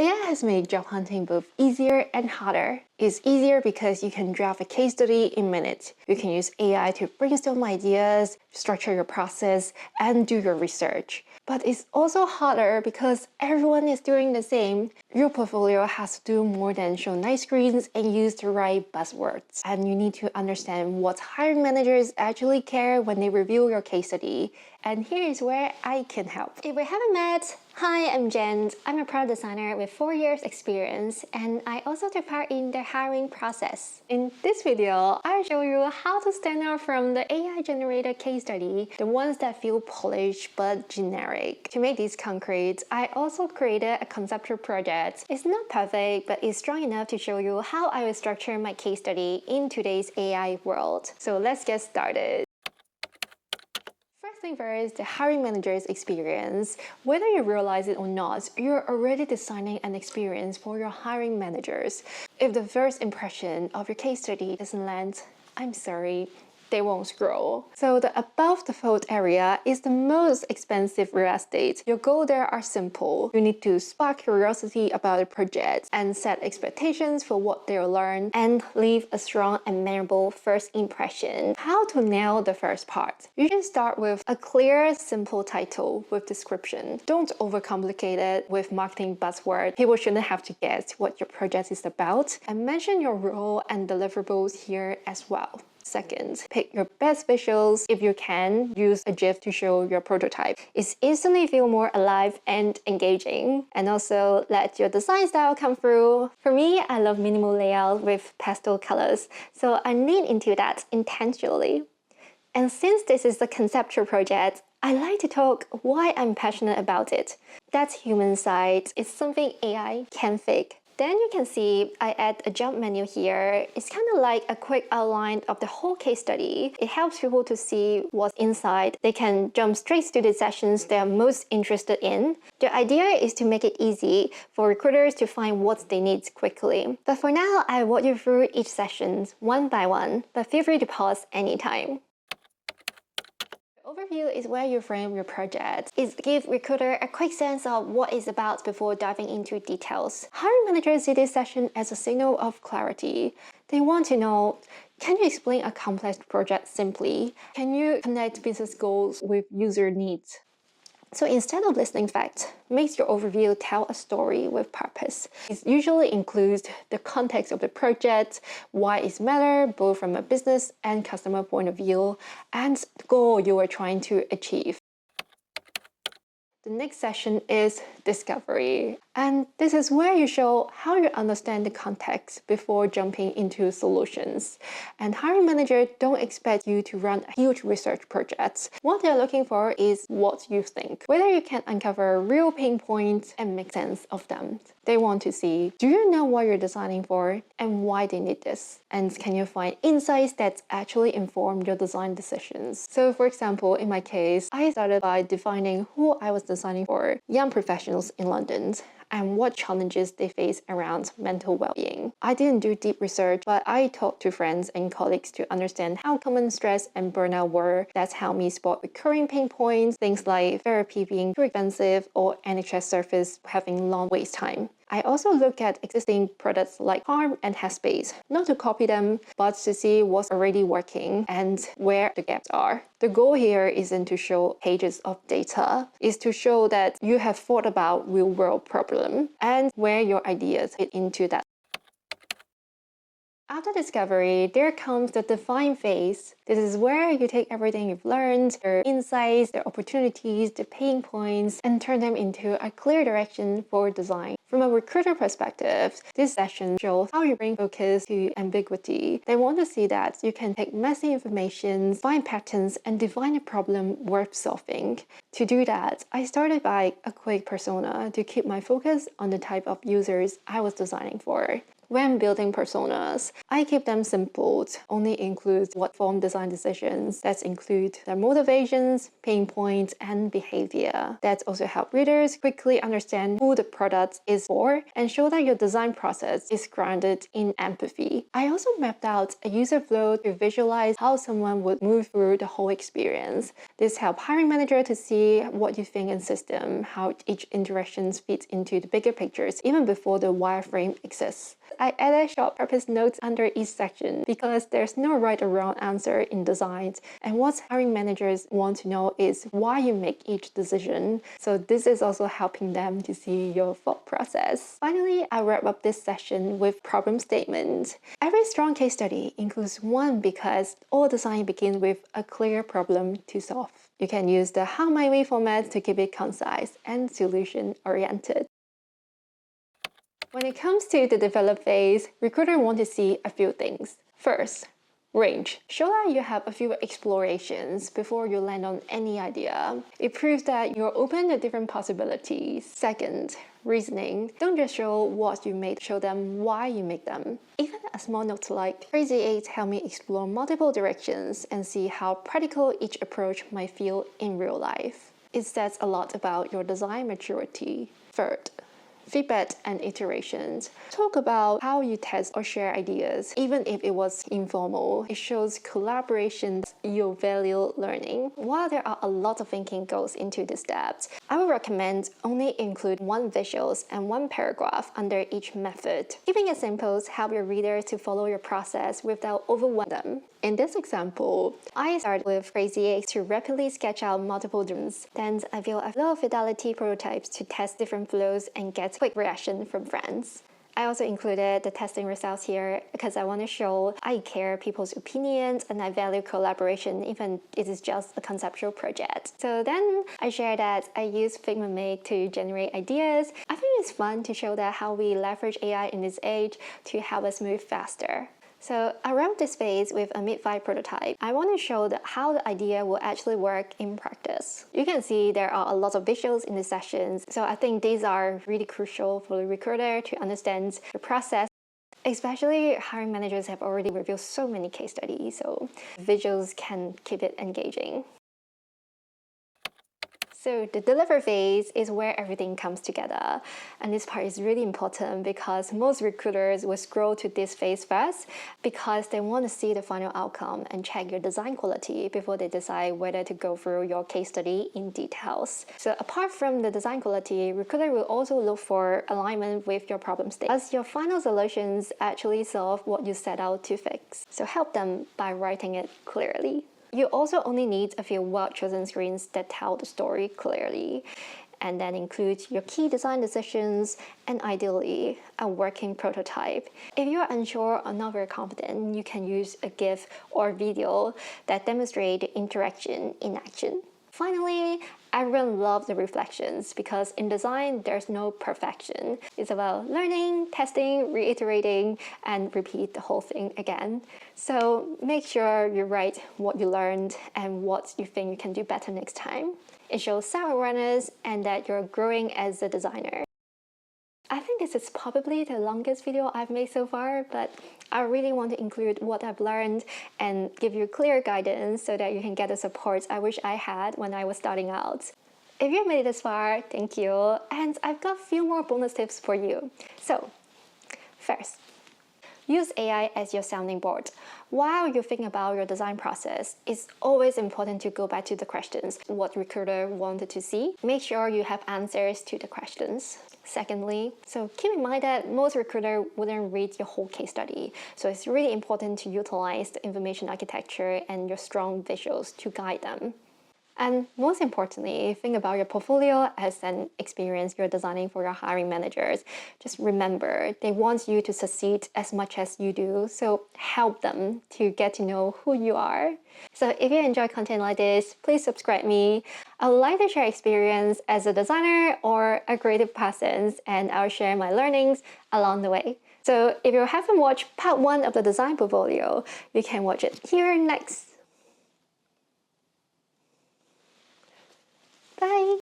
AI has made job hunting both easier and harder. It's easier because you can draft a case study in minutes. You can use AI to brainstorm ideas, structure your process, and do your research. But it's also harder because everyone is doing the same. Your portfolio has to do more than show nice screens and use the right buzzwords. And you need to understand what hiring managers actually care when they review your case study. And here is where I can help. If we haven't met, hi, I'm Jen. I'm a product designer with 4 years experience, and I also took part in the hiring process. In this video, I'll show you how to stand out from the AI-generated case study, the ones that feel polished but generic. To make these concrete, I also created a conceptual project. It's not perfect, but it's strong enough to show you how I will structure my case study in today's AI world. So let's get started. First thing first, the hiring manager's experience. Whether you realize it or not, you're already designing an experience for your hiring managers. If the first impression of your case study doesn't land, I'm sorry, they won't scroll. So the above the fold area is the most expensive real estate. Your goals there are simple. You need to spark curiosity about the project and set expectations for what they'll learn and leave a strong and memorable first impression. How to nail the first part? You should start with a clear, simple title with description. Don't overcomplicate it with marketing buzzwords. People shouldn't have to guess what your project is about. And mention your role and deliverables here as well. Second, pick your best visuals. If you can, use a GIF to show your prototype. It instantly feels more alive and engaging. And also let your design style come through. For me, I love minimal layout with pastel colors, so I lean into that intentionally. And since this is a conceptual project, I like to talk why I'm passionate about it. That's human side. It's something AI can fake. Then you can see I add a jump menu here. It's kind of like a quick outline of the whole case study. It helps people to see what's inside. They can jump straight to the sessions they are most interested in. The idea is to make it easy for recruiters to find what they need quickly. But for now, I walk you through each session one by one, but feel free to pause anytime. Overview is where you frame your project. It gives recruiter a quick sense of what it's about before diving into details. Hiring managers see this session as a signal of clarity. They want to know, can you explain a complex project simply? Can you connect business goals with user needs? So instead of listing facts, make your overview tell a story with purpose. It usually includes the context of the project, why it matters both from a business and customer point of view, and the goal you are trying to achieve. The next session is discovery. And this is where you show how you understand the context before jumping into solutions. And hiring managers don't expect you to run huge research projects. What they're looking for is what you think. Whether you can uncover real pain points and make sense of them. They want to see, do you know what you're designing for and why they need this? And can you find insights that actually inform your design decisions? So for example, in my case, I started by defining who I was designing for, young professionals in London, and what challenges they face around mental well-being. I didn't do deep research, but I talked to friends and colleagues to understand how common stress and burnout were. That's helped me spot recurring pain points, things like therapy being too expensive or NHS service having long wait time. I also look at existing products like Calm and Headspace, not to copy them, but to see what's already working and where the gaps are. The goal here isn't to show pages of data, it's to show that you have thought about real-world problem and where your ideas fit into that. After discovery, there comes the define phase. This is where you take everything you've learned, your insights, the opportunities, the pain points, and turn them into a clear direction for design. From a recruiter perspective, this session shows how you bring focus to ambiguity. They want to see that you can take messy information, find patterns, and define a problem worth solving. To do that, I started by a quick persona to keep my focus on the type of users I was designing for. When building personas, I keep them simple, only include what form design decisions. That include their motivations, pain points, and behavior. That also help readers quickly understand who the product is for and show that your design process is grounded in empathy. I also mapped out a user flow to visualize how someone would move through the whole experience. This helps hiring manager to see what you think in system, how each interaction fits into the bigger pictures, even before the wireframe exists. I added short purpose notes under each section because there's no right or wrong answer in design, and what hiring managers want to know is why you make each decision. So this is also helping them to see your thought process. Finally, I wrap up this session with problem statement. Every strong case study includes one because all design begins with a clear problem to solve. You can use the How Might We format to keep it concise and solution-oriented. When it comes to the develop phase, recruiters want to see a few things. First, range. Show that you have a few explorations before you land on any idea. It proves that you're open to different possibilities. Second, reasoning. Don't just show what you made, show them why you make them. Even a small note like Crazy 8 helped me explore multiple directions and see how practical each approach might feel in real life. It says a lot about your design maturity. Third, feedback and iterations. Talk about how you test or share ideas, even if it was informal. It shows collaborations, you value learning. While there are a lot of thinking goes into the steps, I would recommend only include one visuals and one paragraph under each method. Keeping it simple helps your readers to follow your process without overwhelming them. In this example, I started with Crazy 8 to rapidly sketch out multiple dreams. Then I built a low fidelity prototypes to test different flows and get quick reaction from friends. I also included the testing results here because I want to show I care people's opinions and I value collaboration even if it is just a conceptual project. So then I share that I use Figma Make to generate ideas. I think it's fun to show that how we leverage AI in this age to help us move faster. So around this phase with a mid-flight prototype, I want to show how the idea will actually work in practice. You can see there are a lot of visuals in the sessions, so I think these are really crucial for the recruiter to understand the process. Especially hiring managers have already reviewed so many case studies, so visuals can keep it engaging. So the deliver phase is where everything comes together. And this part is really important because most recruiters will scroll to this phase first because they want to see the final outcome and check your design quality before they decide whether to go through your case study in details. So apart from the design quality, recruiter will also look for alignment with your problem state, as your final solutions actually solve what you set out to fix. So help them by writing it clearly. You also only need a few well-chosen screens that tell the story clearly, and then include your key design decisions and ideally a working prototype. If you're unsure or not very confident, you can use a GIF or video that demonstrate the interaction in action. Finally, everyone loves the reflections because in design, there's no perfection. It's about learning, testing, reiterating, and repeat the whole thing again. So make sure you write what you learned and what you think you can do better next time. It shows self-awareness and that you're growing as a designer. I think this is probably the longest video I've made so far, but I really want to include what I've learned and give you clear guidance so that you can get the support I wish I had when I was starting out. If you've made it this far, thank you, and I've got a few more bonus tips for you. So, first, use AI as your sounding board. While you think about your design process, it's always important to go back to the questions. What recruiter wanted to see? Make sure you have answers to the questions. Secondly, so keep in mind that most recruiters wouldn't read your whole case study. So it's really important to utilize the information architecture and your strong visuals to guide them. And most importantly, think about your portfolio as an experience you're designing for your hiring managers. Just remember, they want you to succeed as much as you do, so help them to get to know who you are. So if you enjoy content like this, please subscribe me. I would like to share experience as a designer or a creative person, and I'll share my learnings along the way. So if you haven't watched part 1 of the design portfolio, you can watch it here next. Bye!